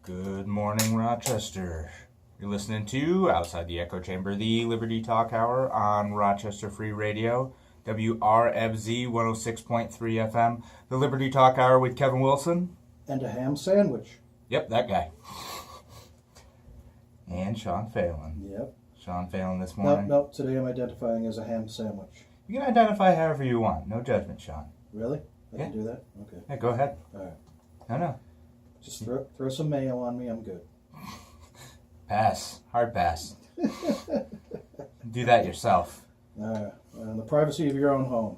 Good morning, Rochester. You're listening to Outside the Echo Chamber, the Liberty Talk Hour on Rochester Free Radio, WRFZ 106.3 FM. The Liberty Talk Hour with Kevin Wilson. And a ham sandwich. Yep, that guy. And Sean Phelan. Yep. Sean Phelan this morning. Nope, today I'm identifying as a ham sandwich. You can identify however you want. No judgment, Sean. Really? I Yeah. can do that? Okay. Yeah, go ahead. All right. No. Just throw some mayo on me, I'm good. Pass. Hard pass. Do that yourself. In the privacy of your own home.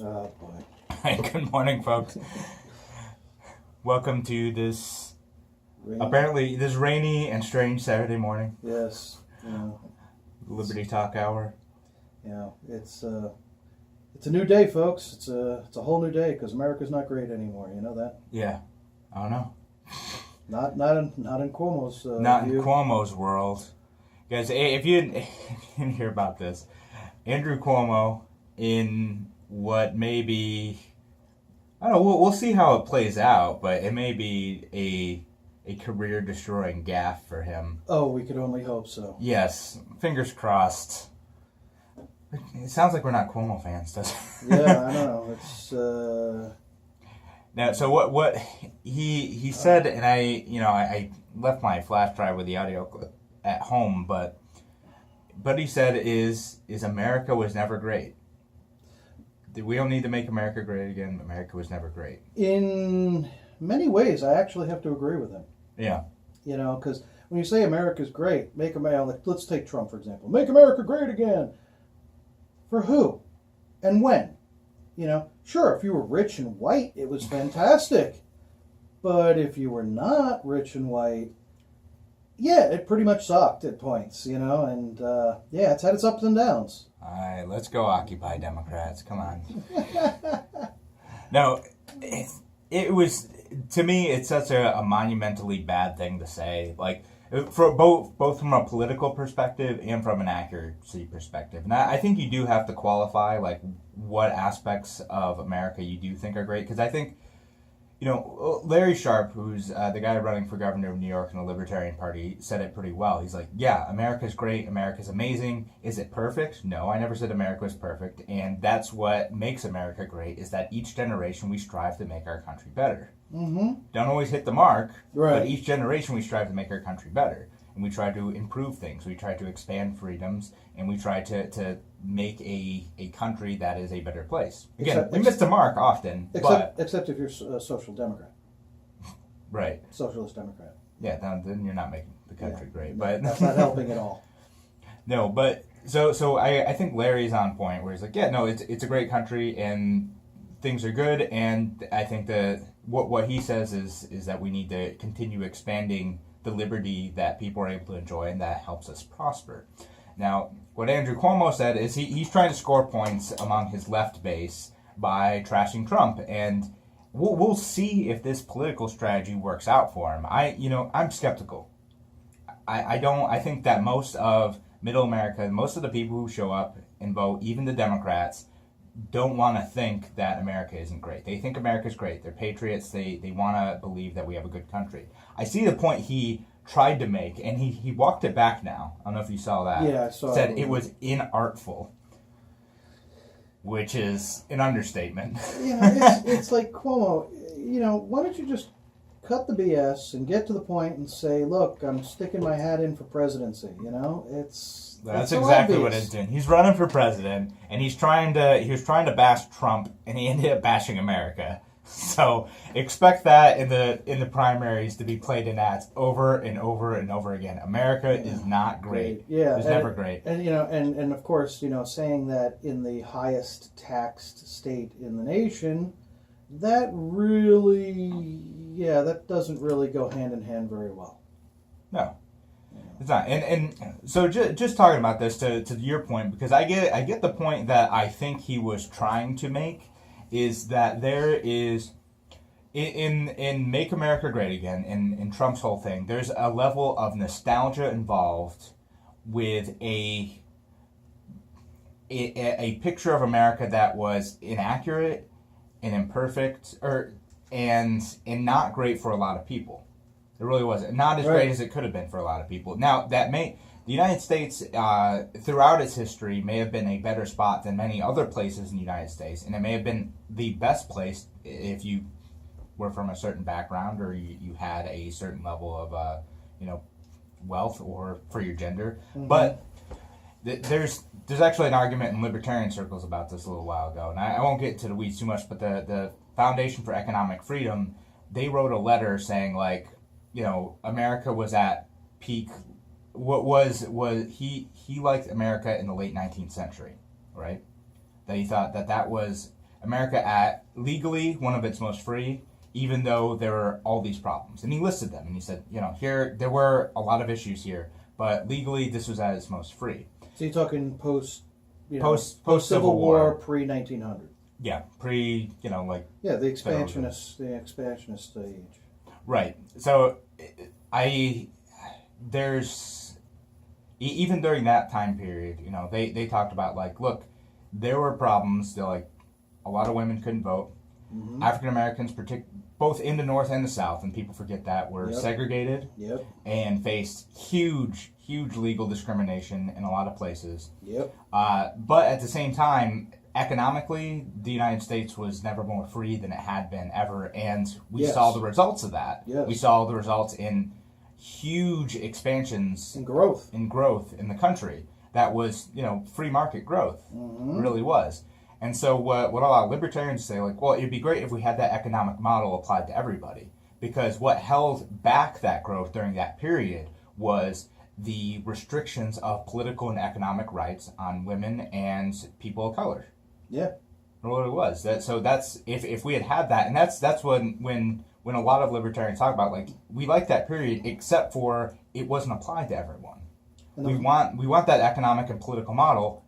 Oh, boy. Good morning, folks. Welcome to this, Rainy. apparently, this rainy and strange Saturday morning. Yes. Liberty Talk Hour. Yeah, it's a new day, folks. It's a whole new day because America's not great anymore. You know that? Yeah. I don't know. Not in Cuomo's Not view. in Cuomo's world. Guys, if you didn't hear about this, Andrew Cuomo, in what may be, I don't know, we'll see how it plays out, but it may be a career-destroying gaffe for him. Oh, we could only hope so. Yes. Fingers crossed. It sounds like we're not Cuomo fans, doesn't it? Yeah, I don't know. It's Now, so what he said, and I left my flash drive with the audio clip at home, but he said is America was never great. We don't need to make America great again. America was never great. in many ways, I actually have to agree with him. Yeah. You know, because when you say America's great, make America. Let's take Trump for example. Make America great again. For who, and when? You know, sure, if you were rich and white, it was fantastic. But if you were not rich and white, yeah, it pretty much sucked at points. You know, and yeah, it's had its ups and downs. All right, let's go Occupy Democrats. Come on. No, it was, to me, it's such a monumentally bad thing to say. Like, for both from a political perspective and from an accuracy perspective. And I think you do have to qualify, like, what aspects of America you do think are great. Because I think, Larry Sharp, who's the guy running for governor of New York in the Libertarian Party, said it pretty well. He's like, yeah, America's great. America's amazing. Is it perfect? No, I never said America was perfect. And that's what makes America great, is that each generation we strive to make our country better. Mm-hmm. Don't always hit the mark, Right. but each generation we strive to make our country better. And we try to improve things. We try to expand freedoms, and we try to make a country that is a better place. Again, we miss the mark often, Except if you're a social democrat. Right. Socialist democrat. Yeah, then you're not making the country great. No, But that's not helping at all. No, but so I think Larry's on point where he's like, yeah, no, it's a great country and things are good, and I think that what he says is that we need to continue expanding the liberty that people are able to enjoy, and that helps us prosper. Now, what Andrew Cuomo said is he's trying to score points among his left base by trashing Trump, and we'll see if this political strategy works out for him. I'm skeptical. I think that most of Middle America, most of the people who show up and vote, even the Democrats, don't want to think that America isn't great. They think America's great. They're patriots. They want to believe that we have a good country. I see the point he tried to make, and he walked it back now. I don't know if you saw that. Yeah, I saw it. Said it was inartful, which is an understatement. Yeah, it's like, Cuomo, why don't you just cut the BS and get to the point and say, look, I'm sticking my hat in for presidency, That's so exactly obvious. what he's doing. He's running for president, and he was trying to bash Trump, and he ended up bashing America. So expect that in the primaries to be played in ads over and over and over again. America is not great. Yeah, it's never great. And and of course, saying that in the highest taxed state in the nation, that doesn't really go hand in hand very well. No. It's not, and so just talking about this to your point, because I get the point that I think he was trying to make, is that there is in Make America Great Again, in Trump's whole thing, there's a level of nostalgia involved with a picture of America that was inaccurate and imperfect, and not great for a lot of people. It really wasn't. Not as Right. great as it could have been for a lot of people. Now, the United States, throughout its history, may have been a better spot than many other places in the United States, and it may have been the best place if you were from a certain background or you had a certain level of, wealth or for your gender. Mm-hmm. But there's actually an argument in libertarian circles about this a little while ago, and I won't get into the weeds too much, but the Foundation for Economic Freedom, they wrote a letter saying, like, America was at peak. What was he liked America in the late 19th century, right? That he thought that was America at legally one of its most free, even though there were all these problems. And he listed them, and he said, here there were a lot of issues here, but legally this was at its most free. So you're talking post Civil War, pre 1900. Yeah, pre, the expansionist stage. Right. So there's even during that time period, they talked about, like, look, there were problems. They're like, a lot of women couldn't vote. Mm-hmm. African Americans, both in the North and the South, and people forget that, were segregated. Yep. And faced huge legal discrimination in a lot of places. Yep. But at the same time, economically, the United States was never more free than it had been ever, and we saw the results of that. Yes. We saw the results in huge expansions in growth in the country. That was, free market growth. Mm-hmm. It really was. And so what a lot of libertarians say, like, well, it'd be great if we had that economic model applied to everybody, because what held back that growth during that period was the restrictions of political and economic rights on women and people of color. Yeah. What it was. That's if we had that, and that's when a lot of libertarians talk about, like, we like that period, except for it wasn't applied to everyone. We want that economic and political model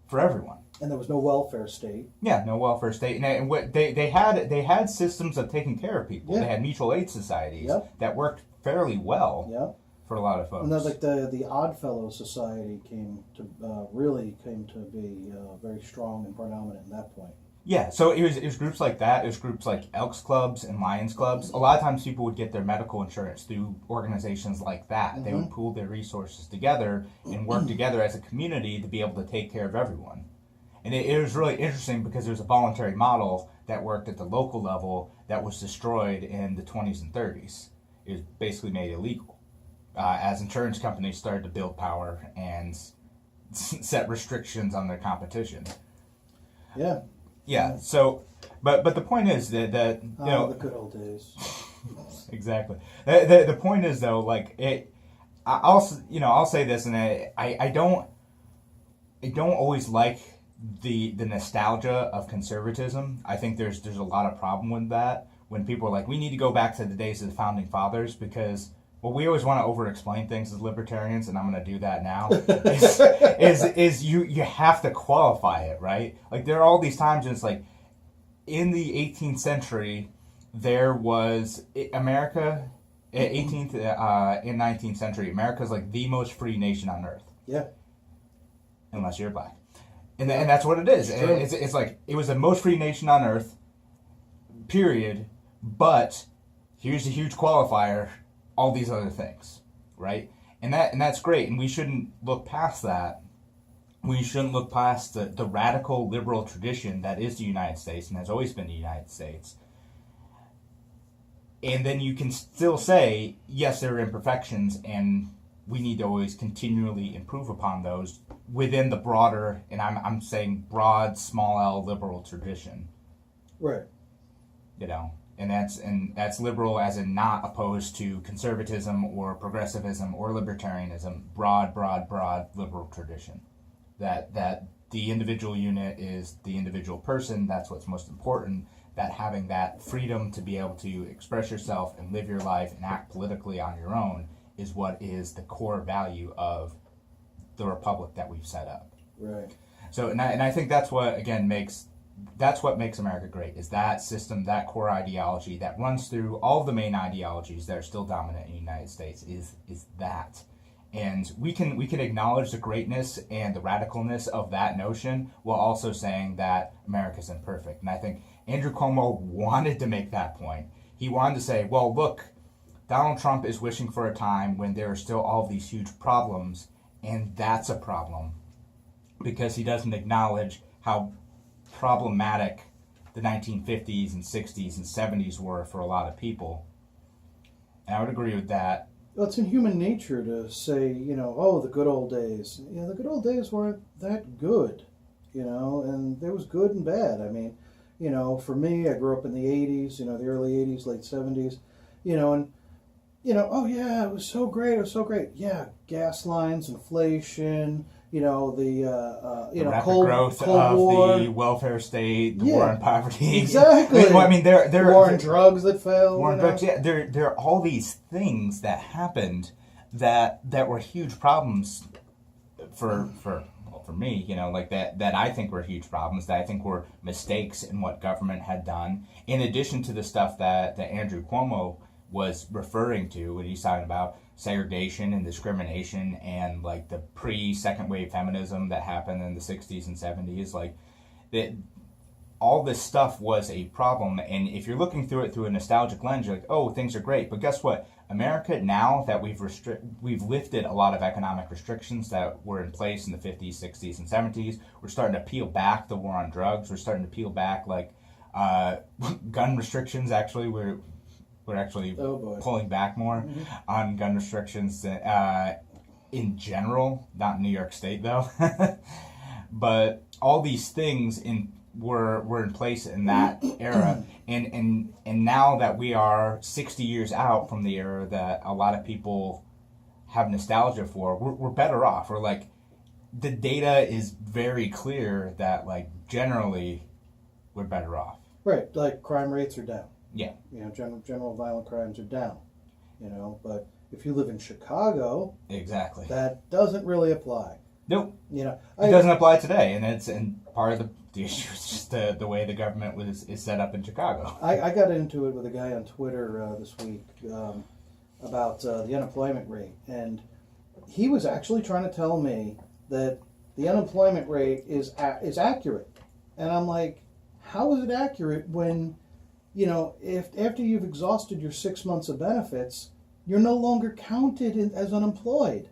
for everyone. And there was no welfare state. Yeah, no welfare state, and what they had systems of taking care of people. Yeah. They had mutual aid societies that worked fairly well. Yeah. For a lot of folks. And then, like, the Oddfellow Society came to be very strong and predominant at that point. Yeah, so it was groups like that. It was groups like Elks Clubs and Lions Clubs. A lot of times people would get their medical insurance through organizations like that. Mm-hmm. They would pool their resources together and work together as a community to be able to take care of everyone. And it was really interesting because there was a voluntary model that worked at the local level that was destroyed in the 20s and 30s. It was basically made illegal. As insurance companies started to build power and set restrictions on their competition. Yeah. Yeah. So, but the point is that the good old days. Exactly. The point is, though, like, I'll say this, and I don't always like the nostalgia of conservatism. I think there's a lot of problem with that when people are like, we need to go back to the days of the founding fathers, because we always want to over-explain things as libertarians, and I'm going to do that now, is you have to qualify it, right? Like, there are all these times, and it's like, in the 18th century, there was America, 18th and 19th century, America's like the most free nation on earth. Yeah. Unless you're black. And that's what it is. It's like, it was the most free nation on earth, period, but here's a huge qualifier, all these other things, right? And that's great, and we shouldn't look past that. We shouldn't look past the radical liberal tradition that is the United States and has always been the United States. And then you can still say, yes, there are imperfections, and we need to always continually improve upon those within the broader, and I'm saying broad, small L liberal tradition. Right. And that's liberal as in not opposed to conservatism or progressivism or libertarianism. Broad liberal tradition. That the individual unit is the individual person. That's what's most important. That having that freedom to be able to express yourself and live your life and act politically on your own is what is the core value of the republic that we've set up. Right. So, and I think that's what, again, makes America great, is that system, that core ideology that runs through all of the main ideologies that are still dominant in the United States is that. And we can acknowledge the greatness and the radicalness of that notion while also saying that America's imperfect. And I think Andrew Cuomo wanted to make that point. He wanted to say, well, look, Donald Trump is wishing for a time when there are still all of these huge problems, and that's a problem because he doesn't acknowledge how problematic the 1950s and 60s and 70s were for a lot of people. And I would agree with that. Well, it's in human nature to say, oh, the good old days. The good old days weren't that good, and there was good and bad. I mean, for me, I grew up in the 80s, the early 80s, late 70s, and, oh, yeah, it was so great, Yeah, gas lines, inflation, the rapid Cold growth Cold of War. the welfare state, the war on poverty. Exactly. I mean, there war on drugs that failed. War on drugs, yeah. There are all these things that happened that were huge problems for me, like that I think were huge problems, that I think were mistakes in what government had done, in addition to the stuff that Andrew Cuomo was referring to when he's talking about segregation and discrimination and like the pre-second wave feminism that happened in the 60s and 70s. Like that, all this stuff was a problem, and if you're looking through it through a nostalgic lens, you're like, oh, things are great. But guess what? America, now that we've lifted a lot of economic restrictions that were in place in the 50s, 60s, and 70s, we're starting to peel back the war on drugs. We're starting to peel back gun restrictions. Actually, we're actually pulling back more on gun restrictions in general, not in New York State though. But all these things were in place in that era, and now that we are 60 years out from the era that a lot of people have nostalgia for, we're better off. We're like, the data is very clear that like generally we're better off. Right, like crime rates are down. Yeah. General violent crimes are down. But if you live in Chicago, exactly, that doesn't really apply. Nope. It doesn't apply today, and part of the issue is just the way the government is set up in Chicago. I got into it with a guy on Twitter this week about the unemployment rate, and he was actually trying to tell me that the unemployment rate is accurate, and I'm like, how is it accurate when, if after you've exhausted your 6 months of benefits, you're no longer counted as unemployed?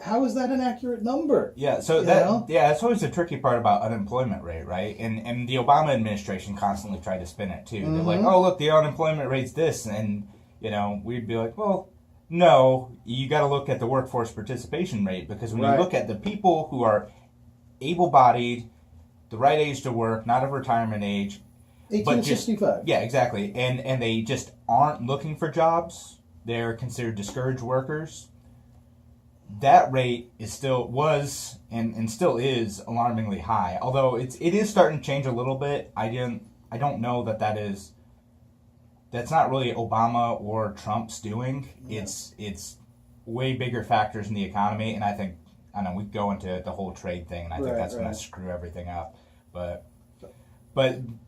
How is that an accurate number? Yeah, so that's always the tricky part about unemployment rate, right? And the Obama administration constantly tried to spin it too. Mm-hmm. They're like, oh, look, the unemployment rate's this, and we'd be like, well, no, you got to look at the workforce participation rate, because when you look at the people who are able-bodied, the right age to work, not of retirement age, 18 to 65. Yeah, exactly, and they just aren't looking for jobs. They're considered discouraged workers. That rate was and still is alarmingly high. Although it is starting to change a little bit. I don't know that's not really Obama or Trump's doing. Yeah. It's way bigger factors in the economy, and I know we go into the whole trade thing, and I think that's going to screw everything up. But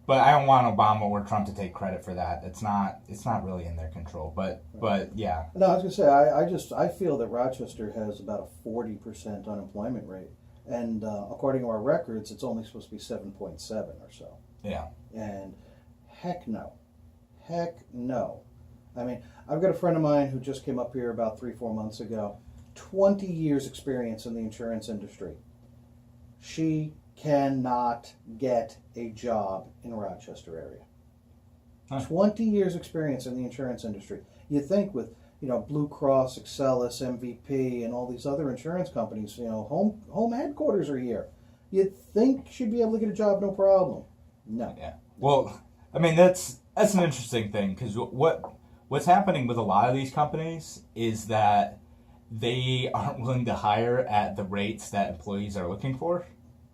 I don't want Obama or Trump to take credit for that. It's not really in their control. But yeah. No, I was gonna say I feel that Rochester has about a 40% unemployment rate, and according to our records, it's only supposed to be 7.7 or so. Yeah. And heck no. I mean, I've got a friend of mine who just came up here about 3-4 months ago. 20 years experience in the insurance industry. She cannot get a job in Rochester area. Huh. 20 years experience in the insurance industry. You'd think with, Blue Cross, Excelis, MVP, and all these other insurance companies, home headquarters are here. You'd think she'd be able to get a job no problem. No. Yeah. Well, I mean, that's an interesting thing, because what's happening with a lot of these companies is that they aren't willing to hire at the rates that employees are looking for.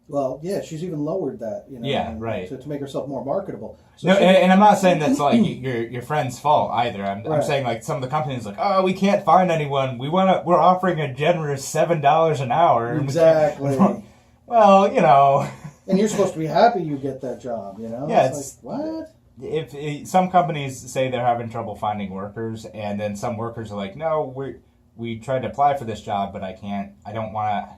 Well, yeah, she's even lowered that, Yeah, right. To make herself more marketable. So no, and I'm not saying that's like your friend's fault either. I'm saying like some of the companies like, oh, we can't find anyone. We're offering a generous $7 an hour. Exactly. Well, And you're supposed to be happy you get that job, Yeah, it's like, what? If some companies say they're having trouble finding workers, and then some workers are like, no, we tried to apply for this job, but I don't want to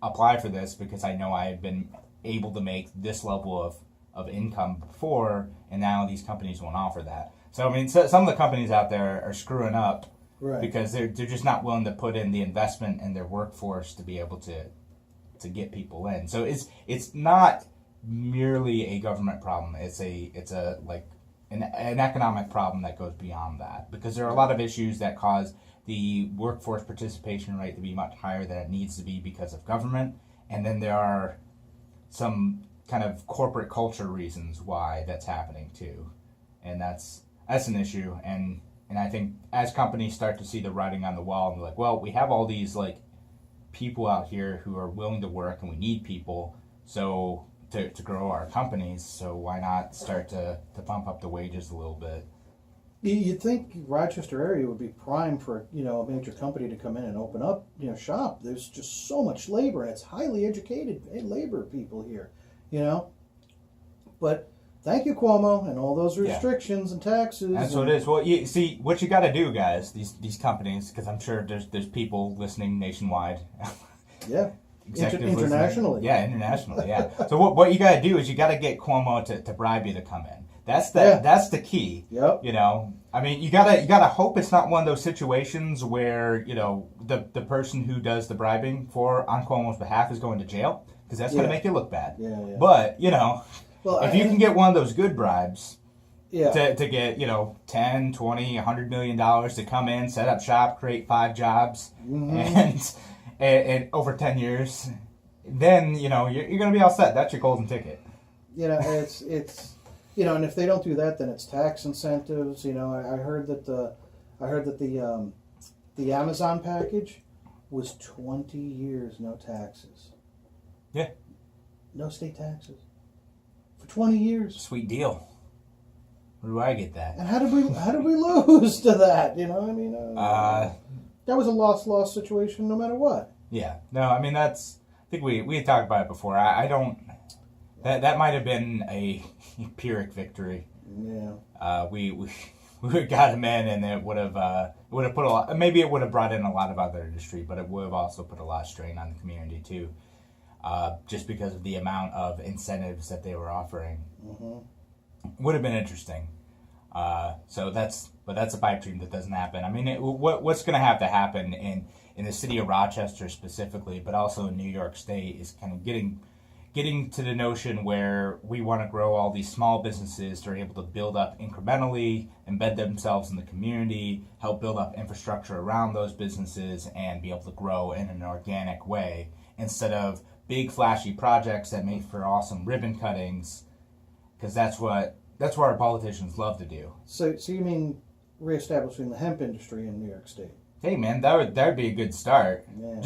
apply for this because I know I have been able to make this level of income before, and now these companies won't offer that. So I mean, some of the companies out there are screwing up because they're just not willing to put in the investment in their workforce to be able to get people in. So it's not merely a government problem. It's a like an economic problem that goes beyond that, because there are a lot of issues that cause the workforce participation rate to be much higher than it needs to be because of government, and then there are some kind of corporate culture reasons why that's happening too, and that's an issue. And I think as companies start to see the writing on the wall and be like, well, we have all these like people out here who are willing to work, and we need people so to grow our companies, so why not start to bump up the wages a little bit? You'd think Rochester area would be prime for a major company to come in and open up shop. There's just so much labor, and it's highly educated labor people here, But thank you, Cuomo, and all those restrictions and taxes. That's what it is. Well, you see, what you got to do, guys, these companies, because I'm sure there's people listening nationwide. Yeah. Internationally. Yeah, internationally, yeah. So what you got to do is you got to get Cuomo to bribe you to come in. That's the key. Yep. I mean, you gotta hope it's not one of those situations where the person who does the bribing on Cuomo's behalf is going to jail, because that's gonna make you look bad. Yeah. But well, if you can get one of those good bribes, to get 10, 20, $100 million to come in, set up shop, create 5 jobs, and over 10 years, then you're gonna be all set. That's your golden ticket. It's. And if they don't do that, then it's tax incentives. I heard that the Amazon package was 20 years no taxes. Yeah. No state taxes for 20 years. Sweet deal. Where do I get that? And how did we lose to that? That was a loss situation no matter what. Yeah. No, I mean I think we had talked about it before. I don't. That might have been a Pyrrhic victory. Yeah. We got him in, and it would have put a lot. Maybe it would have brought in a lot of other industry, but it would have also put a lot of strain on the community too, just because of the amount of incentives that they were offering. Mm-hmm. Would have been interesting. So that's a pipe dream that doesn't happen. I mean, what's going to have to happen in the city of Rochester specifically, but also in New York State, is kind of getting to the notion where we want to grow all these small businesses that are able to build up incrementally, embed themselves in the community, help build up infrastructure around those businesses, and be able to grow in an organic way, instead of big flashy projects that make for awesome ribbon cuttings, because that's what our politicians love to do. So you mean reestablishing the hemp industry in New York State? Hey man, that would be a good start. Yeah.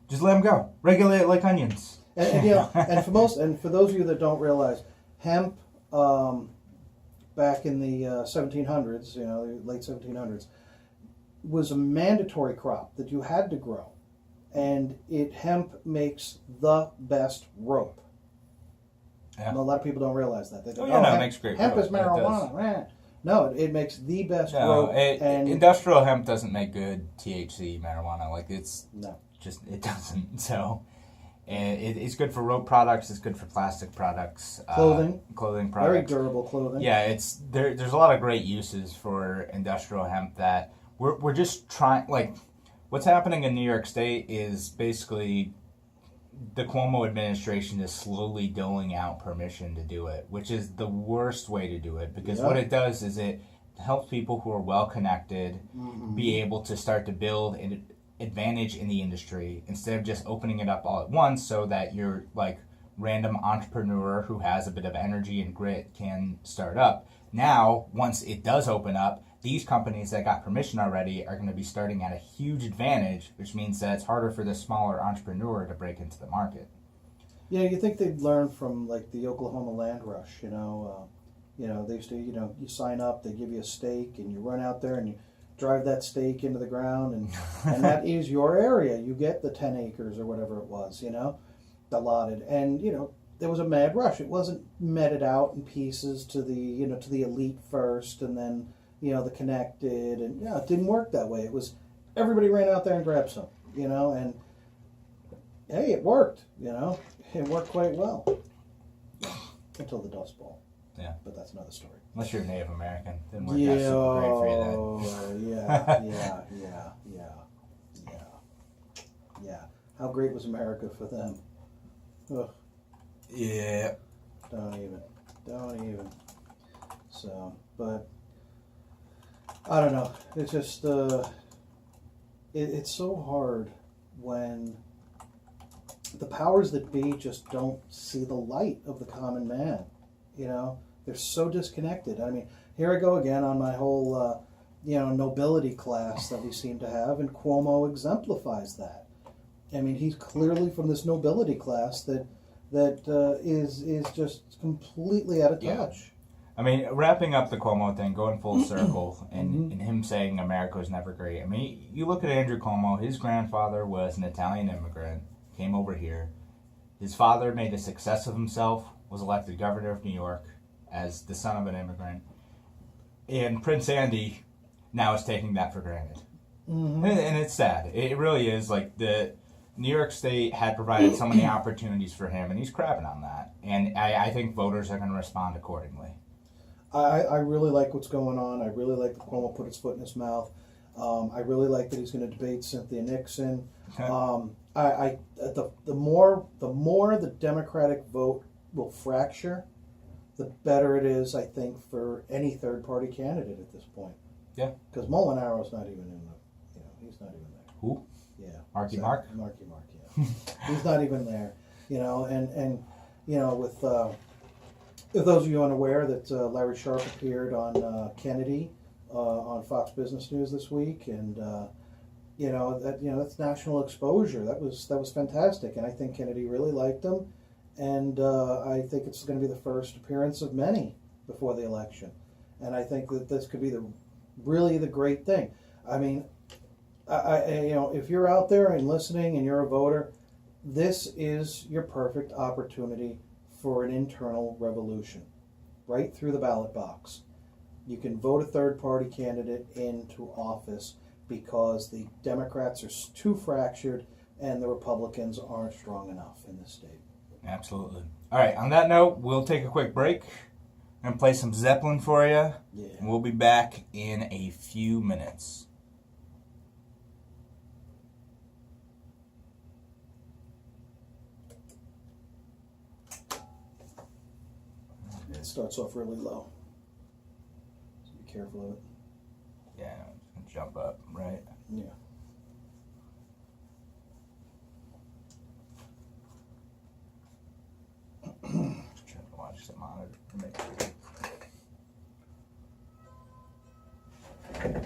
Just let them go. Regulate it like onions. And for those of you that don't realize, hemp back in the 1700s, the late 1700s, was a mandatory crop that you had to grow, and hemp makes the best rope. Yeah. A lot of people don't realize that. They think, it makes great hemp rope. is marijuana. No, it makes the best rope. And industrial hemp doesn't make good THC marijuana. Like it doesn't. So. And it's good for rope products. It's good for plastic products. Clothing products. Very durable clothing. Yeah, there's a lot of great uses for industrial hemp that we're just trying. Like, what's happening in New York State is basically the Cuomo administration is slowly doling out permission to do it, which is the worst way to do it, because what it does is it helps people who are well connected be able to start to build an advantage in the industry, instead of just opening it up all at once, so that your like random entrepreneur who has a bit of energy and grit can start up. Now, once it does open up, these companies that got permission already are going to be starting at a huge advantage, which means that it's harder for the smaller entrepreneur to break into the market. You think they'd learn from like the Oklahoma land rush, they used to, you sign up, they give you a stake, and you run out there and you drive that stake into the ground, and that is your area. You get the 10 acres or whatever it was, allotted. And, there was a mad rush. It wasn't meted out in pieces to the elite first, and then, the connected. And, it didn't work that way. It was everybody ran out there and grabbed some, and, hey, it worked, It worked quite well. until the Dust Bowl. Yeah. But that's another story. Unless you're Native American, didn't work out super great for you then. Yeah. How great was America for them? Ugh. Yeah. Don't even. So, but I don't know. It's just it's so hard when the powers that be just don't see the light of the common man. You know, they're so disconnected. I mean, here I go again on my whole nobility class that we seem to have, and Cuomo exemplifies that. I mean, he's clearly from this nobility class that is just completely out of touch. Yeah. I mean, wrapping up the Cuomo thing, going full circle, and him saying America was never great. I mean, you look at Andrew Cuomo, his grandfather was an Italian immigrant, came over here. His father made a success of himself, was elected governor of New York as the son of an immigrant. And Prince Andy now is taking that for granted. And it's sad. It really is. Like, the New York State had provided so many opportunities for him, and he's crapping on that. And I think voters are going to respond accordingly. I really like what's going on. I really like that Cuomo put his foot in his mouth. I really like that he's going to debate Cynthia Nixon. The more the Democratic vote will fracture, the better it is, I think, for any third party candidate at this point. Yeah. Because Molinaro's not even in the, he's not even there. Who? Yeah. Marky Mark? Marky Mark, yeah. He's not even there. And with if those of you unaware that Larry Sharpe appeared on Kennedy on Fox Business News this week, and that's national exposure. That was fantastic, and I think Kennedy really liked him, and I think it's going to be the first appearance of many before the election, and I think that this could be really the great thing. I mean, if you're out there and listening and you're a voter, this is your perfect opportunity for an internal revolution, right through the ballot box. You can vote a third-party candidate into office because the Democrats are too fractured and the Republicans aren't strong enough in this state. Absolutely. All right, on that note, we'll take a quick break and play some Zeppelin for you. Yeah. And we'll be back in a few minutes. It starts off really low, so be careful of it. Yeah, it's gonna jump up, right? Yeah. Trying to watch the monitor to make sure.